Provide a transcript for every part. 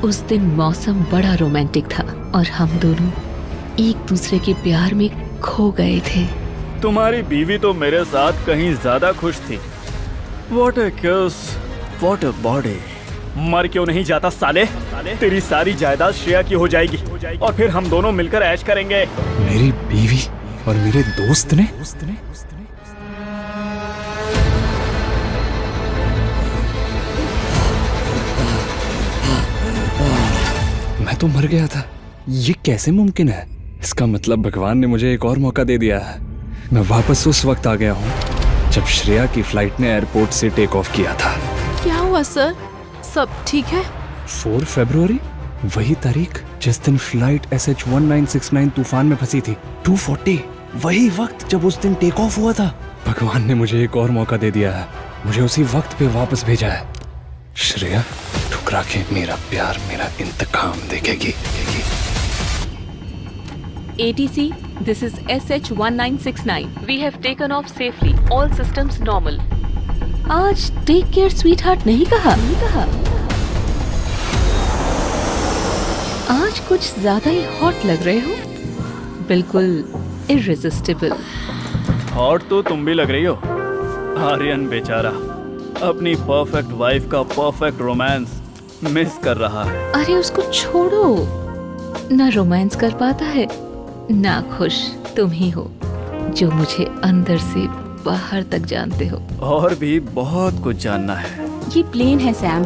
उस दिन मौसम बड़ा रोमांटिक था और हम दोनों एक दूसरे के प्यार में खो गए थे। तुम्हारी बीवी तो मेरे साथ कहीं ज्यादा खुश थी। What a kiss, what a body। मर क्यों नहीं जाता साले? तेरी सारी जायदाद श्रेया की हो जाएगी और फिर हम दोनों मिलकर ऐश करेंगे। मेरी बीवी और मेरे दोस्त ने मैं तो मर गया था। ये कैसे मुमकिन है? इसका मतलब भगवान ने मुझे एक और मौका दे दिया है। मैं वापस उस वक्त आ गया हूँ जब श्रेया की फ्लाइट ने एयरपोर्ट से टेक ऑफ किया था। क्या हुआ सर? सब ठीक है? 4 फरवरी, वही तारीख जिस दिन फ्लाइट SH1969 तूफान में फंसी थी। 240, वही वक्त जब उस दिन टेक ऑफ हुआ था। भगवान ने मुझे एक और मौका दे दिया है। मुझे उसी वक्त पे वापस भेजा है। श्रेया ठुकरा के मेरा प्यार, मेरा इंतकाम देखेगी। ATC, this is SH1969. We have taken off safely. All systems normal. आज टेक केयर स्वीट हार्ट नहीं कहा। आज कुछ ज्यादा ही हॉट लग रहे हो। बिल्कुल इररेसिस्टिबल। हॉट तो तुम भी लग रही हो। आर्यन बेचारा अपनी परफेक्ट वाइफ का परफेक्ट रोमांस मिस कर रहा है। अरे उसको छोड़ो, ना रोमांस कर पाता है ना खुश तुम ही हो जो मुझे अंदर से बाहर तक जानते हो। और भी बहुत कुछ जानना है। ये प्लेन है सैम,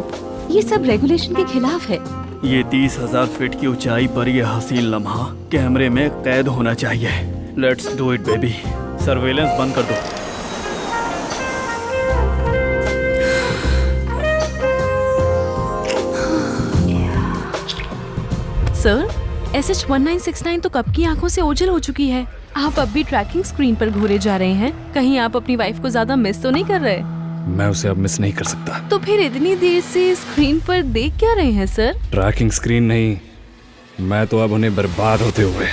ये सब रेगुलेशन के खिलाफ है। ये 30,000 फीट की ऊंचाई पर ये हसीन लम्हा कैमरे में कैद होना चाहिए। Let's do it baby. Surveillance बंद कर दो। सर, SH1969 तो कब की आंखों से ओझल हो चुकी है। आप अब भी ट्रैकिंग स्क्रीन पर घूरे जा रहे हैं। कहीं आप अपनी वाइफ को ज्यादा मिस तो नहीं कर रहे? मैं उसे अब मिस नहीं कर सकता। तो फिर इतनी देर से स्क्रीन पर देख क्या रहे हैं सर? ट्रैकिंग स्क्रीन नहीं, मैं तो अब उन्हें बर्बाद होते हुए,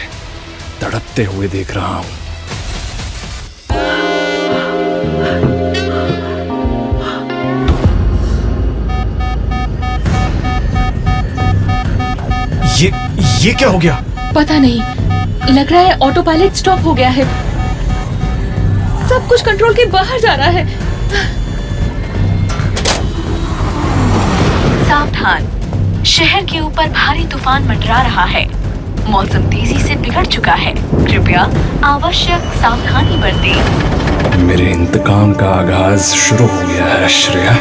तड़पते हुए देख रहा हूँ। ये क्या हो गया? पता नहीं, लग रहा है ऑटो पायलट स्टॉप हो गया है। सब कुछ कंट्रोल के बाहर जा रहा है। सावधान, शहर के ऊपर भारी तूफान मंडरा रहा है। मौसम तेजी से बिगड़ चुका है। कृपया आवश्यक सावधानी बरतें। मेरे इंतकाम का आगाज शुरू हो गया है श्रेया।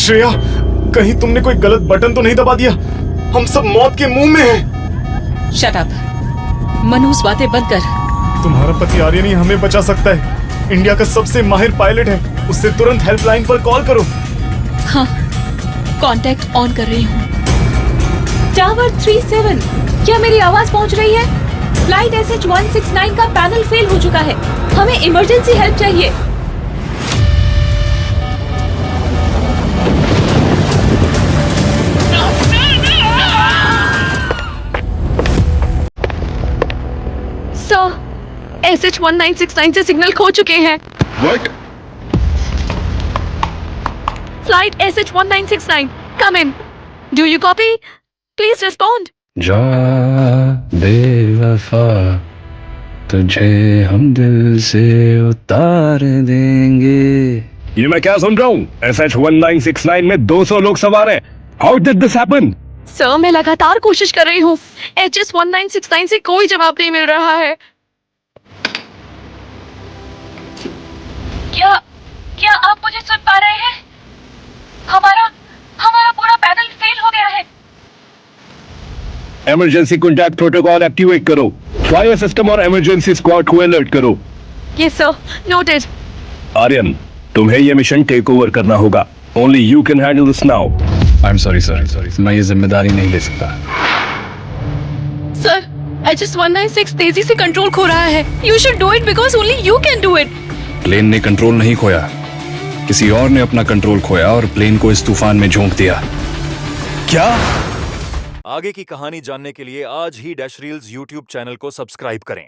श्रेया, कहीं तुमने कोई गलत बटन तो नहीं दबा दिया? हम सब मौत के मुंह में हैं। शट अप, मनूस बातें बंद कर। तुम्हारा पति आर्यन ही हमें बचा सकता है। इंडिया का सबसे माहिर पायलट है। उससे तुरंत हेल्पलाइन पर कॉल करो। हाँ, कांटेक्ट ऑन कर रही हूँ। टावर 37, क्या मेरी आवाज पहुँच रही है? फ्लाइट SH169 का पैनल फेल हो चुका है। हमें इमरजेंसी हेल्प चाहिए। SH1969 से सिग्नल खो चुके हैं। What? Flight SH1969, come in. Do you copy? Please respond. जा बेवफा, तुझे हम दिल से उतार देंगे। ये मैं क्या सुन रहा हूँ? SH1969 में 200 लोग सवार हैं। How did this happen? Sir, मैं लगातार कोशिश कर रही हूँ। SH1969 से कोई जवाब नहीं मिल रहा है। क्या आप मुझे सुन पा रहे हैं? हमारा पूरा पैनल फेल हो गया है। इमरजेंसी कॉन्टैक्ट प्रोटोकॉल एक्टिवेट करो। फायर सिस्टम और इमरजेंसी स्क्वाड को अलर्ट करो। Yes sir, noted. आर्यन, तुम्हें ये मिशन टेक ओवर करना होगा। Only you can handle this now. I'm sorry sir, मैं ये जिम्मेदारी नहीं ले सकता। सर, SH196 तेजी से कंट्रोल खो रहा है। You should do it because only you can do it. Plane ने कंट्रोल नहीं खोया, किसी और ने अपना कंट्रोल खोया और प्लेन को इस तूफान में झोंक दिया। क्या? आगे की कहानी जानने के लिए आज ही डैश रील्स YouTube चैनल को सब्सक्राइब करें।